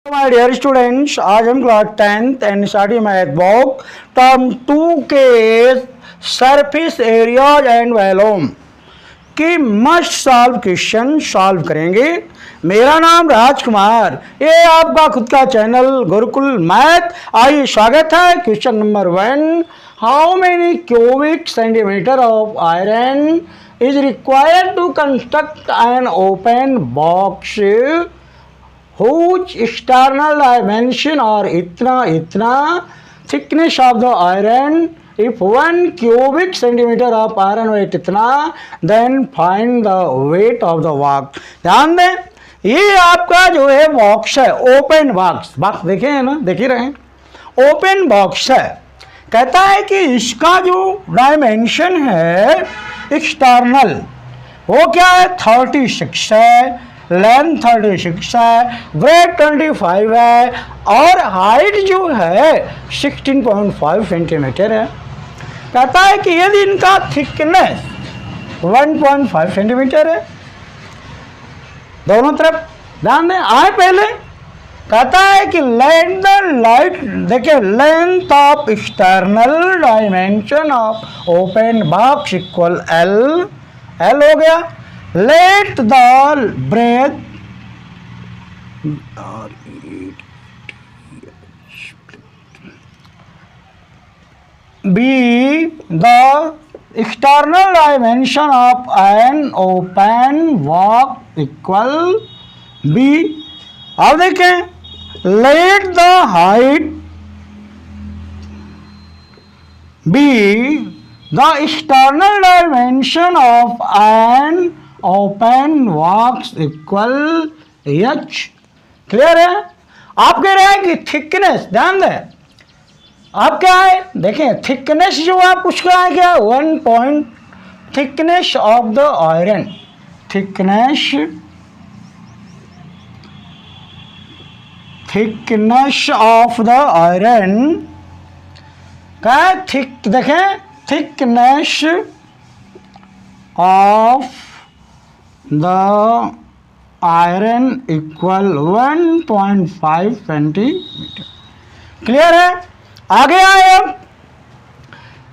My dear students, आज हम class 10th NCERT math book term 2 के सरफेस एरियाज एंड वॉल्यूम की must solve question solve करेंगे। मेरा नाम राजकुमार, ये आपका खुद का चैनल गुरुकुल मैथ। आइए स्वागत है। Question number 1, how many cubic centimetre of iron is required to construct an open box whose external dimension are इतना thickness of the iron, if 1 cubic centimeter of iron weight इतना, then find the weight of the box। ध्यान दें, ये आपका जो है box है, open box देखे हैं ना, देख ही रहे हैं, ओपन बॉक्स है। कहता है कि इसका जो डायमेंशन है एक्सटर्नल, वो क्या है, 36 है, लेंथ 36 है, ब्रेथ 25 है और हाइट जो है 16.5 सेंटीमीटर है। कहता है कि यदि इनका थिकनेस 1.5 सेंटीमीटर है, दोनों तरफ ध्यान दें। आए पहले कहता है कि देखिए length of external dimension of open box equal L हो गया। Let the breadth be the external dimension of an open box equal B। अब देखें, let the height be the external dimension of an open box equal H. Clear है। आप कह रहे हैं कि थिकनेस, ध्यान दें, आप क्या है, देखें थिकनेस जो आप उसका है क्या, 1 point thickness of the iron, thickness of the iron क्या है, देखें thickness of the iron equal 1.5 centimetre. Clear है। आगे आए, अब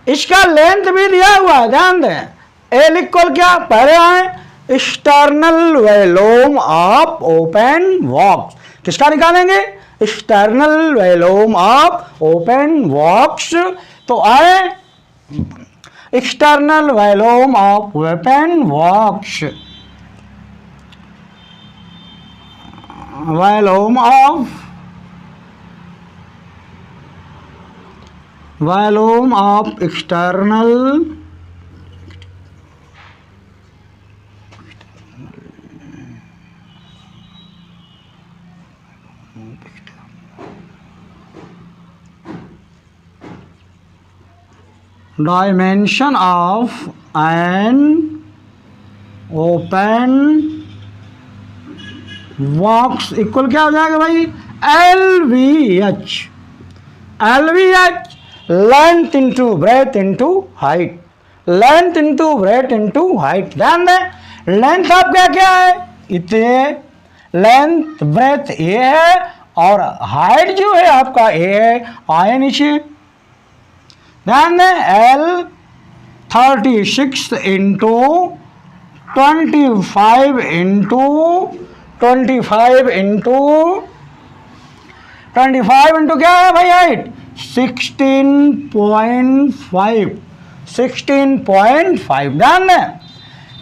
इसका लेंथ भी दिया हुआ है, ध्यान दें, एल इक्वल क्या, पहले आए external volume of open box. किसका निकालेंगे, external volume of open box. तो आए external volume of open box, volume of external dimension of an open box equal क्या हो जाएगा भाई, LVH length into breadth into height, length into breadth into height. ध्यान दें, लेंथ आपका क्या है, इतने, लेंथ ब्रेथ ए है और हाइट जो है आपका ए है, आए नीचे। ध्यान दें, L 36 इंटू 25 इंटू क्या है भाई, हाइट 16.5। ध्यान दें,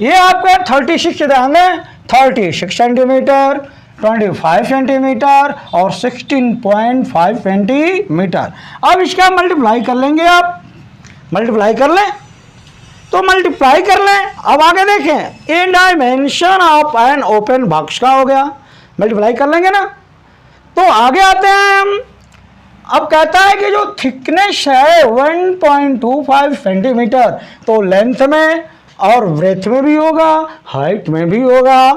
ये आपका 36, ध्यान दें 36 सेंटीमीटर, 25 सेंटीमीटर और 16.5 सेंटीमीटर। अब इसका मल्टीप्लाई कर लेंगे, आप मल्टीप्लाई कर लें तो मल्टीप्लाई कर लें। अब आगे देखें, इन dimension of an open box का हो गया, मल्टीप्लाई कर लेंगे ना। तो आगे आते हैं हम, अब कहता है कि जो थिकनेस है 1.25 सेंटीमीटर, तो लेंथ में और ब्रेथ में भी होगा, हाइट में भी होगा।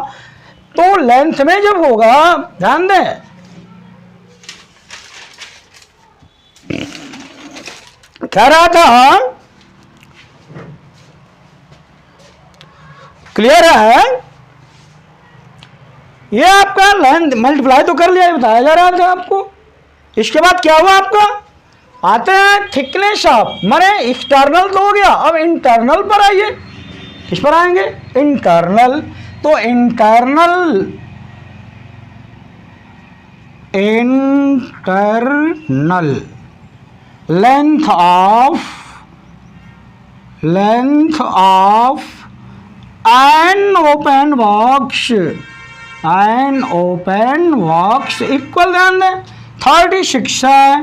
तो लेंथ में जब होगा, ध्यान दें, कह रहा था, क्लियर है, ये आपका लेंथ मल्टीप्लाई तो कर लिया, ये बताया जा रहा था आपको। इसके बाद क्या हुआ आपका, आते हैं थिकनेस ऑफ, माने एक्सटर्नल तो हो गया, अब इंटरनल पर आइए। किस पर आएंगे, इंटरनल। तो internal length of an open box equal, ध्यान दें 36 है,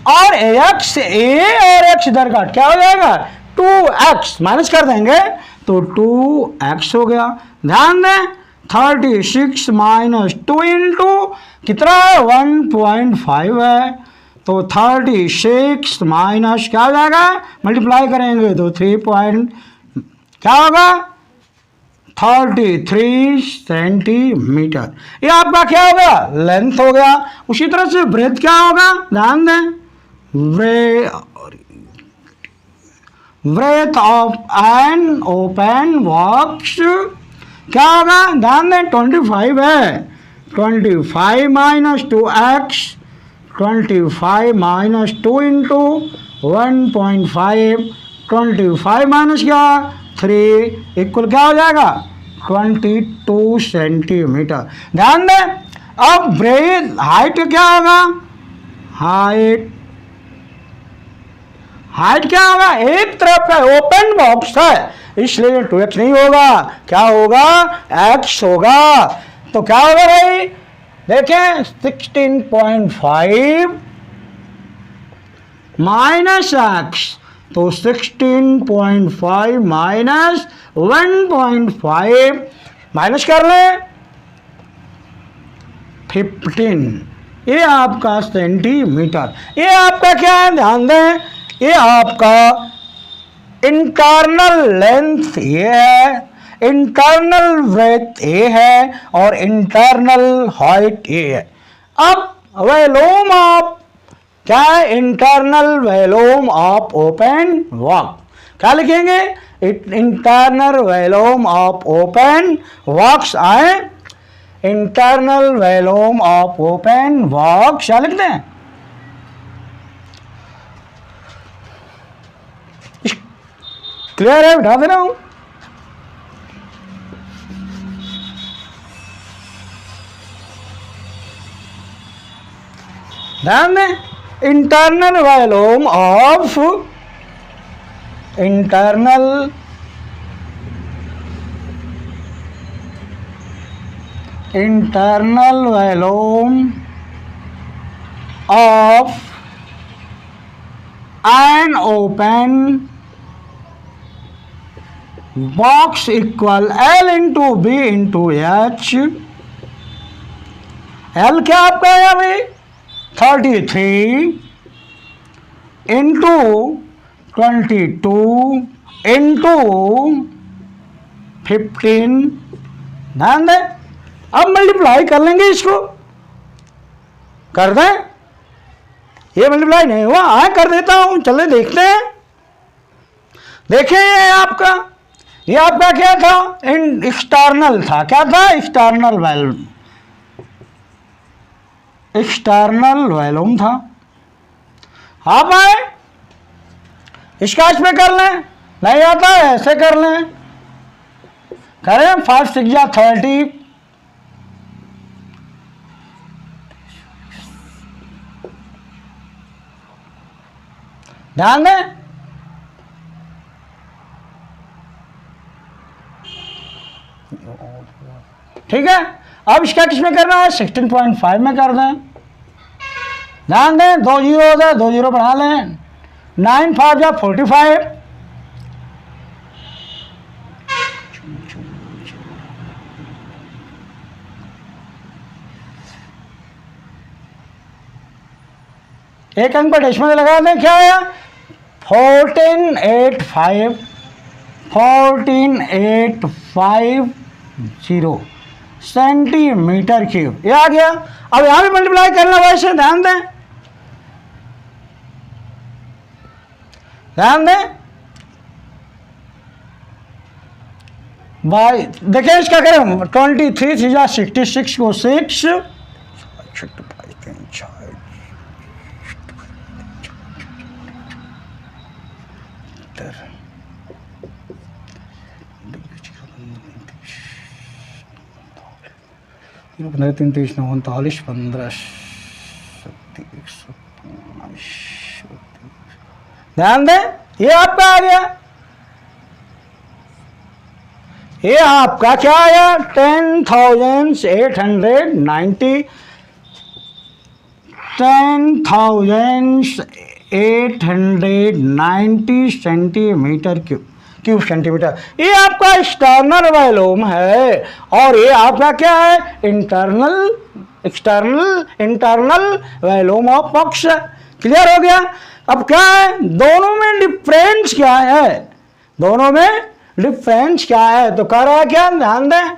और एक्स ए और एक्स इधर का क्या हो जाएगा 2x, माइनस कर देंगे तो 2x हो गया। ध्यान दें 36 माइनस 2 इंटू कितना है 1.5 है, तो 36 माइनस क्या हो जाएगा, मल्टीप्लाई करेंगे तो 3 क्या होगा 33 सेंटीमीटर। ये आपका क्या हो गया, लेंथ हो गया। उसी तरह से ब्रेथ क्या होगा, ध्यान दें breath of an open box क्या होगा, ध्यान दें 25 है, 25 minus 2x, 25 minus 2 into 1.5, 25 minus क्या 3 इक्वल क्या हो जाएगा 22 सेंटीमीटर। ध्यान दें अब ब्रेथ हाइट क्या होगा, हाइट क्या होगा, एक तरफ का ओपन बॉक्स है इसलिए 2x नहीं होगा, क्या होगा x होगा। तो क्या होगा भाई, देखें 16.5 माइनस x, तो 16.5 माइनस 1.5 माइनस कर लें 15, ये आपका सेंटीमीटर। ये आपका क्या है, ध्यान दें ये आपका इंटरनल लेंथ ये है, इंटरनल ब्रेथ ये है, और इंटरनल हाइट ये है। अब वॉल्यूम ऑफ क्या है, internal volume of open box क्या लिखेंगे, internal volume of open box आए, internal volume of open box क्या लिखते हैं, क्लियर है, बिठा दे रहा हूं। ध्यान दें internal volume of internal volume of an open box equal L into B into H. L क्या आपका है अभी 33 इंटू 22 इंटू 15, ध्यान दें अब मल्टीप्लाई कर लेंगे, इसको कर दें, ये मल्टीप्लाई नहीं हुआ, हाँ कर देता हूं, चले देखते हैं। देखें ये आपका क्या था, एक्सटर्नल था, क्या था एक्सटर्नल वॉल्यूम था। आप आए इसका इसमें कर लें, नहीं आता ऐसे कर लें, करें 5 6 या 30, ध्यान दें ठीक है। अब इसका किसमें करना है 16.5 में कर दें, ध्यान दें 2 जीरो होता है, 2 जीरो बढ़ा लें, 9 5 या 45, एक अंक पर डेसिमल लगा दें, क्या आया 14850 सेंटीमीटर क्यूब, ये आ गया। अब यहां भी मल्टीप्लाई करना वैसे, ध्यान दें बाई देखिए इसका करें 23 थ्री जा 66 को 6 15 3 30 39 15 ध्यान दें, ये आपका आ गया, ये आपका क्या आया 10,890 10,890 सेंटीमीटर क्यूब सेंटीमीटर। ये आपका एक्सटर्नल वॉल्यूम है और ये आपका क्या है internal volume of box. Clear हो गया। अब क्या है, दोनों में डिफरेंस क्या है, दोनों में डिफरेंस क्या है, तो कह रहा है क्या, ध्यान दें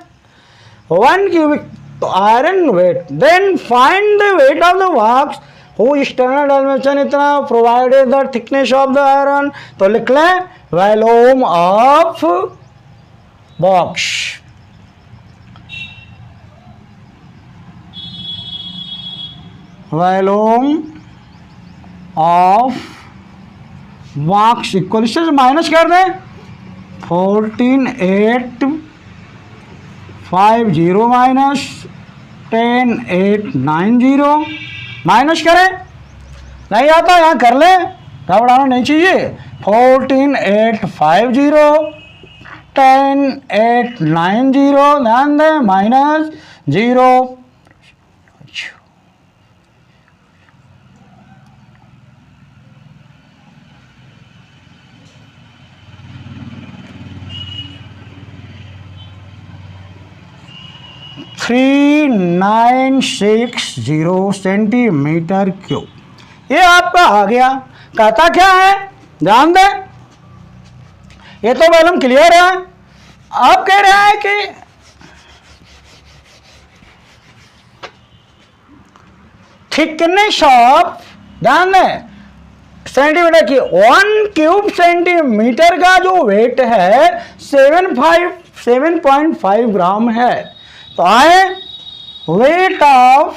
1 क्यूबिक तो iron weight, then find the weight of the box who external dimension इतना provided the thickness of the iron, तो लिख लें volume of box. Volume of box equal से माइनस कर दें 14,850 माइनस 10,890 माइनस करें, नहीं आता यहाँ कर ले, घबराना नहीं चाहिए। 14,850 10,890 ध्यान दें माइनस 0 3960 सेंटीमीटर क्यूब। ये आपका आ गया। कहता क्या है, ध्यान दें, ये तो वॉल्यूम क्लियर है। आप कह रहे हैं कि थिकनेस ऑफ, ध्यान दें सेंटीमीटर की 1 क्यूब सेंटीमीटर का जो वेट है 7.5 ग्राम है। तो आए वेट ऑफ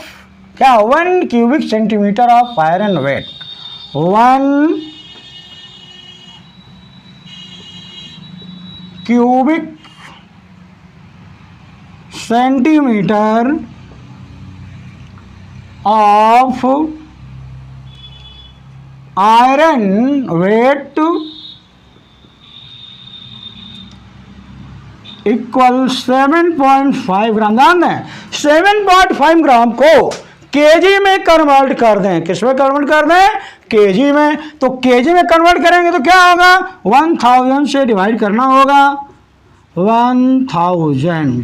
क्या 1 cubic centimetre of iron weight 1 cubic centimetre of iron weight equal 7.5 gram. ध्यान दें 7.5 ग्राम को केजी में कन्वर्ट कर दें, किस में कन्वर्ट कर दें, केजी में। तो केजी में कन्वर्ट करेंगे तो क्या होगा 1000 से डिवाइड करना होगा 1000।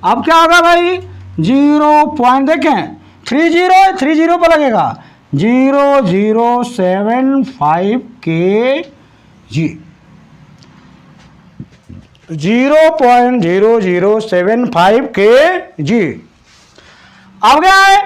अब क्या होगा भाई 0 पॉइंट देखें 30 पर लगेगा 0075 kg 0.0075 kg। अब क्या है,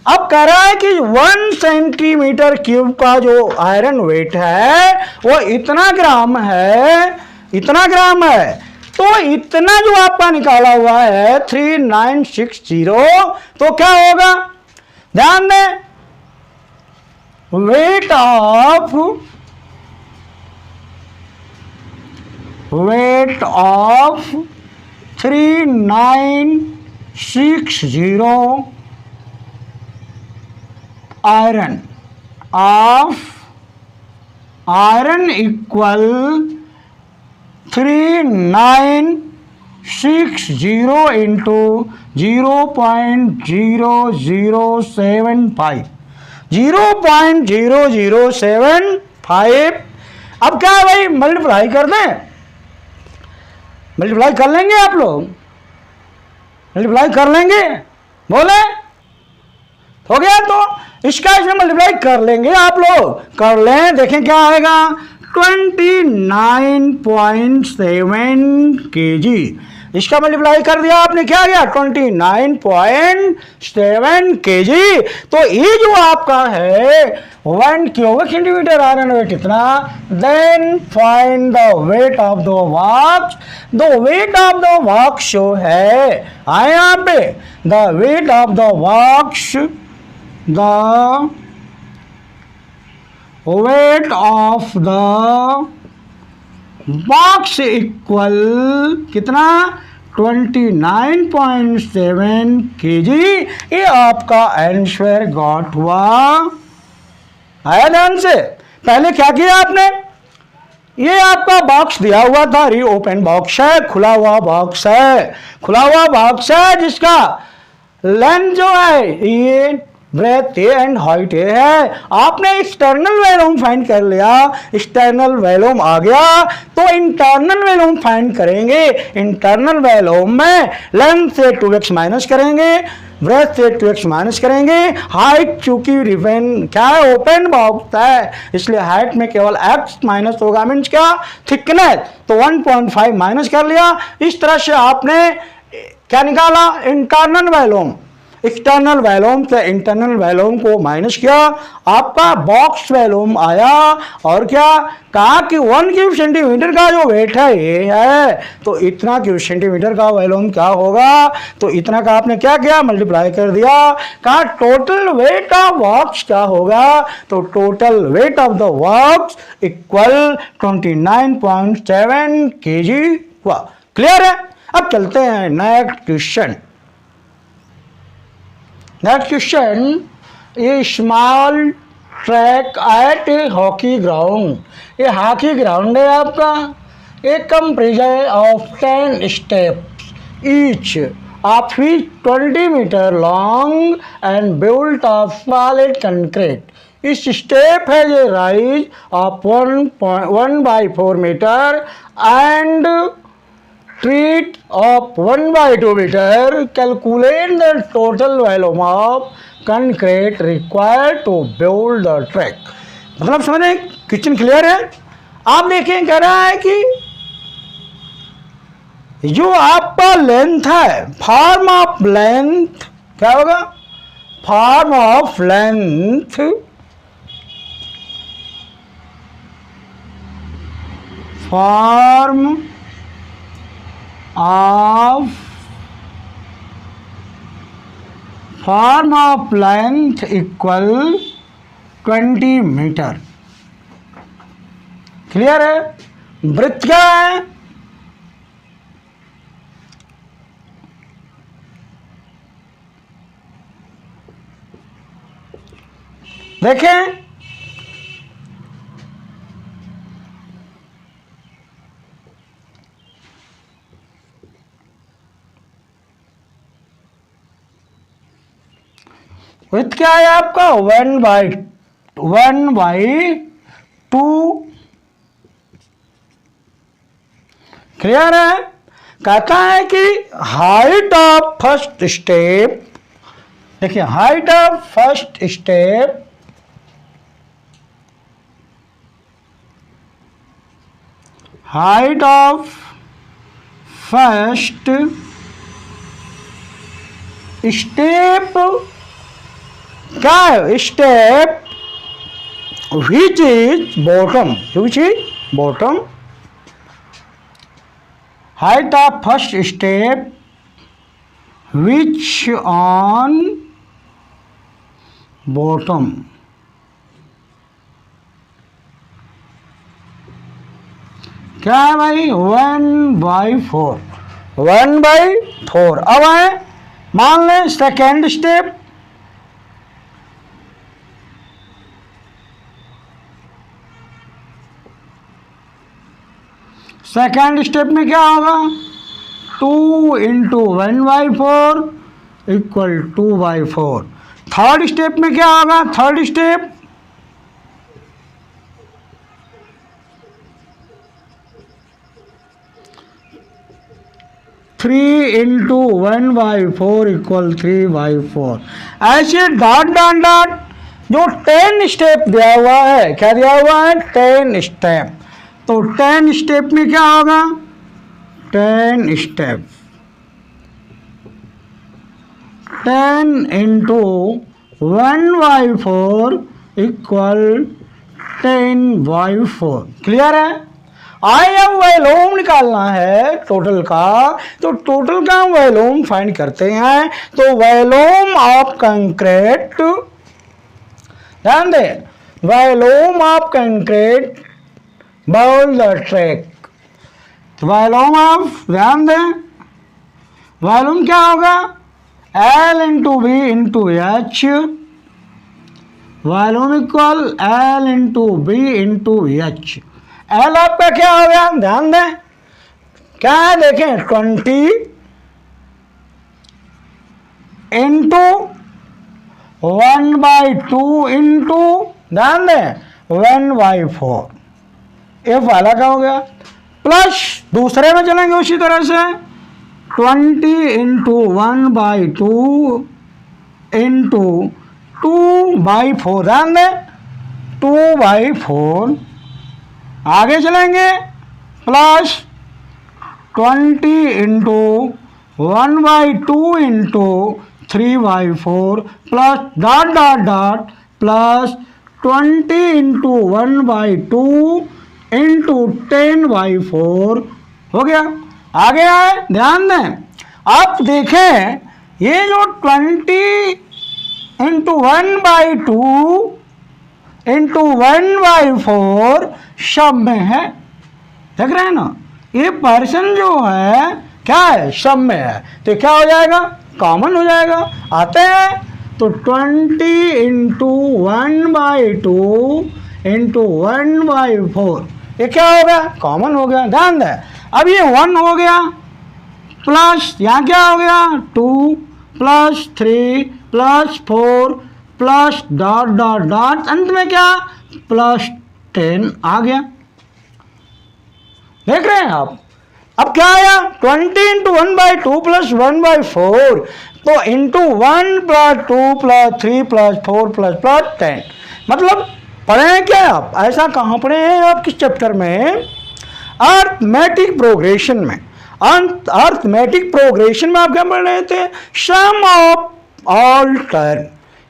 अब कह रहा है कि 1 सेंटीमीटर क्यूब का जो आयरन वेट है वो इतना ग्राम है, इतना ग्राम है। तो इतना जो आपका निकाला हुआ है 3960, तो क्या होगा, ध्यान दें weight of 3960 iron equal 3960 into 0.0075 0.0075। अब क्या है भाई मल्टीप्लाई कर दें, मल्टीप्लाई कर लेंगे आप लोग, मल्टीप्लाई कर लेंगे, बोले हो गया। तो इसका इसमें मल्टीप्लाई कर लेंगे, आप लोग कर लें, देखें क्या आएगा 29.7 kg इसका मल्टीप्लाई कर दिया आपने, क्या गया 29.7 kg। तो ये जो आपका है 1 क्यूबिक सेंटीमीटर आयरन वेट इतना। Then find the weight of the box. The weight of the box जो है आए यहाँ पे, the weight of the box, the weight of the box equal कितना 29.7 kg। ये आपका आंसर गॉट हुआ। आया ध्यान से। पहले क्या किया आपने, ये आपका बॉक्स दिया हुआ था, री ओपन बॉक्स है, खुला हुआ बॉक्स है, खुला हुआ बॉक्स है जिसका लेंथ जो है ये ब्रेथ ए एंड हाइट ए है। आपने एक्सटर्नल वैल्यूम फाइंड कर लिया, एक्सटर्नल वैल्यूम आ गया तो इंटरनल वैल्यूम फाइंड करेंगे। इंटरनल वैल्यूम में लेंथ से 2x माइनस करेंगे, ब्रेथ से 2x माइनस करेंगे। हाइट चूंकि रिवेन क्या है ओपन बॉक्स है इसलिए हाइट में केवल x माइनस होगा, मीन्स क्या थिकनेस, तो 1.5 माइनस कर लिया। इस तरह से आपने क्या निकाला इंटरनल वैल्यूम, एक्सटर्नल वैल्यूम से इंटरनल वैल्यूम को माइनस किया, आपका बॉक्स वैल्यूम आया। और क्या कहा कि 1 क्यूब सेंटीमीटर का जो वेट है ये है, तो इतना क्यूब सेंटीमीटर का वैल्यूम क्या होगा, तो इतना का आपने क्या किया मल्टीप्लाई कर दिया। कहा टोटल वेट ऑफ बॉक्स क्या होगा, तो total weight of the box equal 29.7 kg हुआ। क्लियर है। अब चलते हैं नेक्स्ट क्वेश्चन। नेक्स्ट क्वेश्चन, ये small track at hockey ground, ये हॉकी ग्राउंड है आपका। एक comprising of 10 steps each of which 20 metre long and built of solid concrete. इस स्टेप है ये rise of 1/4 metre and treat of 1/2 meter. Calculate the total volume of concrete required to build the track। मतलब समझे, question clear है। आप देखें कह रहा है कि जो आपका लेंथ है, फॉर्म ऑफ लेंथ क्या होगा, form of length form of length equal 20 metre. Clear है। वृत्त क्या है, देखें विथ क्या है आपका 1/2। क्लियर है। कहता है कि हाइट ऑफ फर्स्ट स्टेप, देखिए height of first step height of first step क्या है, step which is bottom, height of first step which on bottom। क्या है भाई 1/4। अब है मान लें सेकेंड स्टेप, सेकेंड स्टेप में क्या होगा 2 × 1/4 इक्वल 2/4। थर्ड स्टेप में क्या होगा, थर्ड स्टेप 3 × 1/4 इक्वल 3/4। ऐसे डॉट डॉट डॉट जो 10 स्टेप दिया हुआ है, क्या दिया हुआ है 10 स्टेप, तो 10 स्टेप में क्या होगा 10 स्टेप 10 इंटू 1/4 इक्वल 10/4। क्लियर है। आए अब वॉल्यूम निकालना है टोटल का, तो टोटल का वॉल्यूम फाइंड करते हैं। तो वॉल्यूम ऑफ कंक्रीट, ध्यान दे, volume of concrete bowl track, volume of, ध्यान दें, वॉल्यूम क्या होगा, L into B into H, volume equal L into B into H. L आपका क्या हो गया, ध्यान दें, क्या है, देखें 20 इंटू 1/2 इंटू, ध्यान दें, 1/4, ये वाला का हो गया। प्लस दूसरे में चलेंगे उसी तरह से 20 इंटू 1/2 इंटू 2/4, ध्यान दें 2/4, आगे चलेंगे plus 20 into 1/2 into 3/4 plus dot dot dot plus 20 into 1/2 into 10/4 हो गया। आगे आए, ध्यान दें, आप देखें ये जो 20 इंटू 1/2 इंटू 1/4 सब में है, देख रहे हैं ना, ये पर्सन जो है क्या है, सब में है, तो क्या हो जाएगा, कॉमन हो जाएगा। आते हैं तो 20 इंटू 1/2 इंटू 1/4, ये क्या हो गया, कॉमन हो गया। ध्यान दें, अब ये 1 हो गया, प्लस यहाँ क्या हो गया 2 plus 3 plus 4 plus dot dot dot, अंत में क्या प्लस 10 आ गया। देख रहे हैं आप, अब क्या आया 20 इंटू 1/2 प्लस 1/4, तो into 1 plus 2 plus 3 plus 4 plus 10, मतलब पढ़े हैं क्या आप, ऐसा कहाँ पढ़े हैं आप, किस चैप्टर में, अर्थमेटिक प्रोग्रेशन में। अर्थमेटिक प्रोग्रेशन में आप क्या पढ़ रहे थे, sum of all term,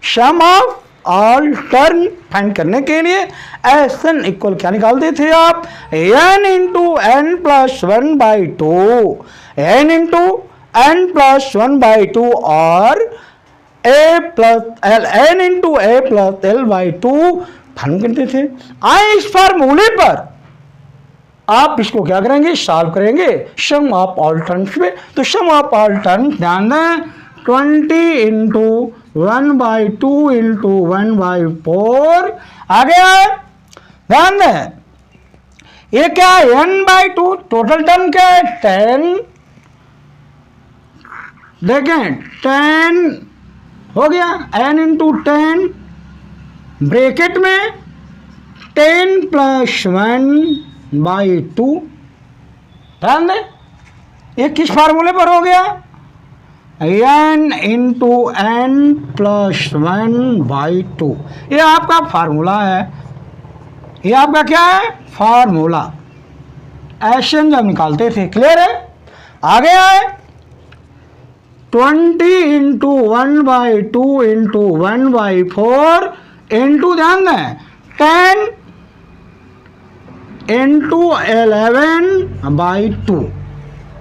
sum of all term find करने के लिए एन इक्वल क्या निकालते थे आप, n into N plus 1/2, n into N plus 1/2 और a plus L, n into a plus l/2 find करते थे। आए इस फार्मूले पर आप इसको क्या करेंगे, सॉल्व करेंगे सम ऑफ ऑल टर्म्स में। तो सम ऑफ ऑल टर्म्स ध्यान दें, 20 इंटू 1/2 इंटू 1/4, आगे आए, ध्यान दें, ये क्या है n/2, टोटल टर्म क्या है 10, देखें 10 हो गया, n इंटू 10 ब्रैकेट में 10 प्लस 1/2, ध्यान दें, ये किस फार्मूले पर हो गया, n इंटू एन प्लस 1/2, ये आपका फार्मूला है, ये आपका क्या है फार्मूला, ऐसे जब निकालते थे। क्लियर है। आगे आए 20 इंटू 1/2 इंटू 1/4 इंटू, ध्यान दें, 10 इंटू 11/2।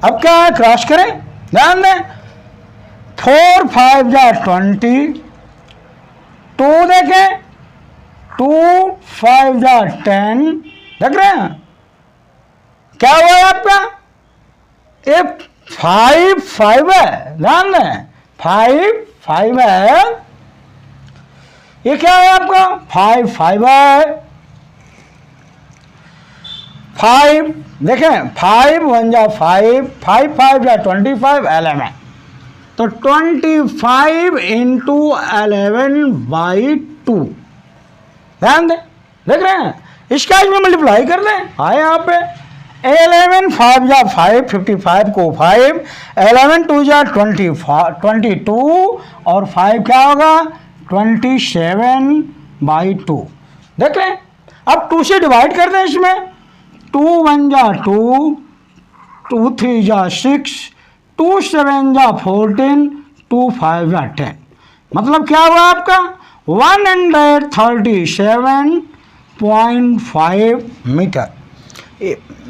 अब क्या है, क्रॉस करें, ध्यान दें, 4 5 जा 20, 2 देखें 2 5 जा 10, देख रहे हैं क्या हुआ है आपका, ये 5 5 है, ध्यान दें 5 5 है, ये क्या है आपका 5 5 है, 5 देखें 5 1 जा 5, 5 5 जा 25, 11, तो 25 इंटू 11/2, ध्यान दें, देख रहे हैं, इसका इसमें मल्टीप्लाई कर दें, आए यहाँ पे 11 5 जा 5, 55 को 5, 11 2 जा 22 और 5 क्या होगा 27/2, देख रहे हैं। अब 2 से डिवाइड कर दें, इसमें 2 1 जा 2, 2 3 जा 6, 2 7 जा 14, 2 5 या 10, मतलब क्या हुआ आपका 137.5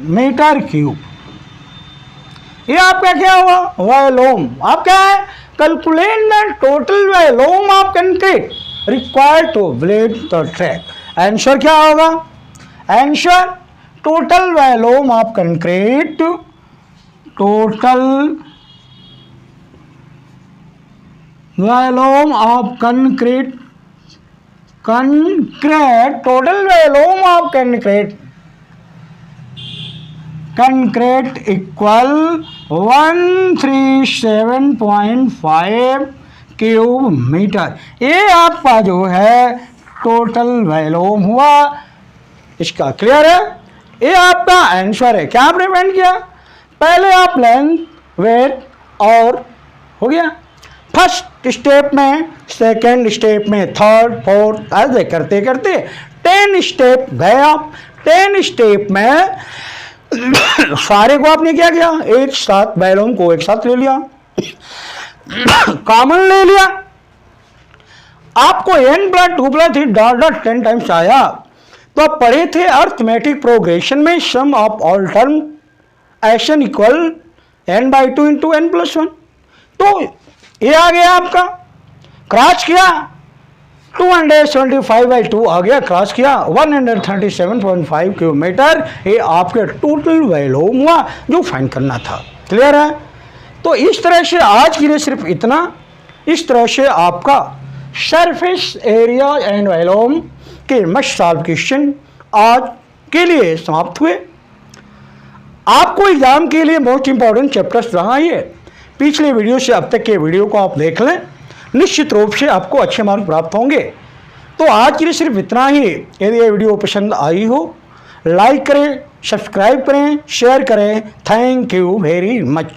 मीटर क्यूब। ये आपका क्या हुआ वॉल्यूम। आप क्या है calculate the total volume of concrete required to build the track. Answer क्या होगा, answer total volume of concrete, total volume of concrete, total volume of concrete equal 137.5 cube metre. ये आपका जो है टोटल वॉल्यूम हुआ इसका। क्लियर है, ये आपका आंसर है। क्या आपने फाइंड किया, पहले आप लेंथ, वेट और हो गया फर्स्ट स्टेप में, सेकंड स्टेप में, थर्ड, फोर्थ, ऐसे करते करते 10 स्टेप गए आप। 10 स्टेप में सारे को आपने क्या किया, एक साथ वॉल्यूम को एक साथ ले लिया, कॉमन ले लिया। आपको n plus 2 plus 3 dot dot 10 times आया। तो आप पढ़े थे अर्थमेटिक प्रोग्रेशन में sum of all term action equal n/2 into n+1। तो ये आ गया आपका, क्रॉस किया 275/2 आ गया, क्रॉस किया 137.5 क्यूब मीटर। ये आपके टोटल वॉल्यूम हुआ जो फाइंड करना था। क्लियर है, तो इस तरह से आज के लिए सिर्फ इतना। इस तरह से आपका सरफेस एरिया एंड वॉल्यूम के मस्ट सॉल्व क्वेश्चन आज के लिए समाप्त हुए। आपको एग्जाम के लिए मोस्ट इंपॉर्टेंट चैप्टर्स रहा ये, पिछले वीडियो से अब तक के वीडियो को आप देख लें, निश्चित रूप से आपको अच्छे मार्क प्राप्त होंगे। तो आज के लिए सिर्फ इतना ही। यदि ये वीडियो पसंद आई हो लाइक करें, सब्सक्राइब करें, शेयर करें। Thank you very much.